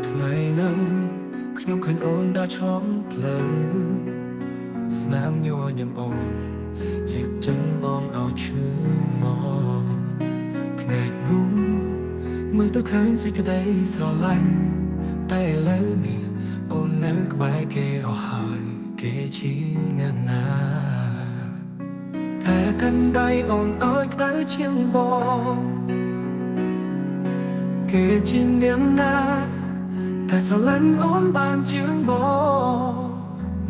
ថ្ងៃនឹងខ្ញុំឃើញអូនដើរឆ្លងផ្លូវស្នាមញញឹមអូនរៀបចំបងឲ្យឈឺមកភ្នែកនោះមើលទៅឃើញសេចក្តីស្រឡាញ់តែឥឡូវនេះអូននៅក្បែរគេអស់ហើយគេជាអ្នកណាតែកាន់ដៃអូនឲ្យក្តៅជាងបងគេជាអ្នកណាតែស្រឡាញ់អូនបានជាងបង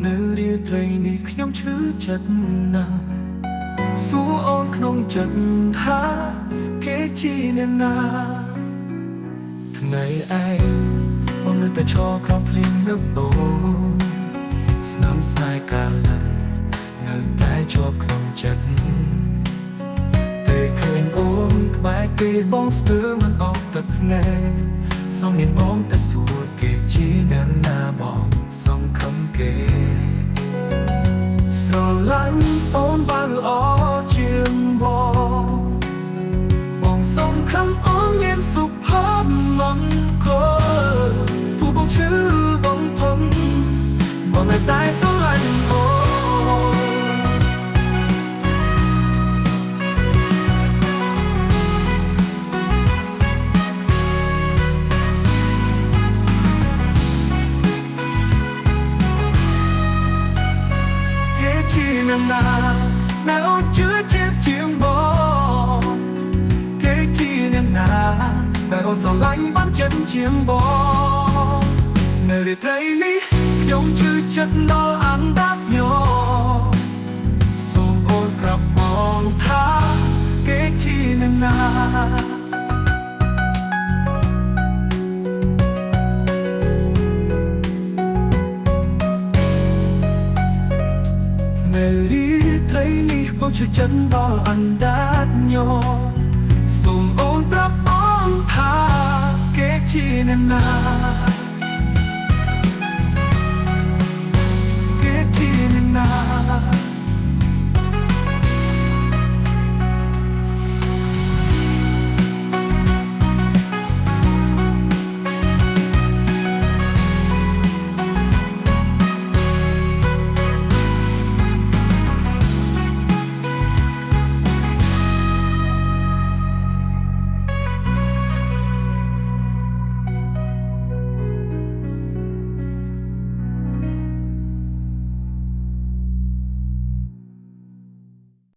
នៅរាត្រីនេះខ្ញុំឈឺចិត្តណាស់សួរអូនក្នុងចិត្តថាគេជាអ្នកណាថ្ងៃឯងអូននៅតែឈរក្រោមភ្លៀងនៅអូនស្នាមស្នេហ៍កាលនឹងនៅតែជាប់ក្នុងចិត្តតែឃើញអូនក្បែរគេបងស្ទើរមិនអស់ទឹកភ្នែកសំមានបងតែសួរគេជាអ្នកណាបងសង្ឃឹមគេស្រឡាញ់អូនបានល្អជាងបងសង្ឃឹមអូនមានសុខភាពមង្គលពួកបងឈឺបងផឹងបងនៅតែស្រឡាញ់អូនណាអូនជឿជាជាងបងគេជាអ្នកណាតែអូនស្រឡាញ់បានចិត្តជាងបងនៅរាត្រីនេះខ្ញុំជឿចិត្តដល់អណ្ដាតញោសូមអូនប្រាប់បងថាគេជាអ្នកណានៅរាត្រីនេះបងជឿចិត្តដល់អណ្ដាតញោសូមអូនប្រាប់បងថាគេជាអ្នកណាគេជាអ្នកណា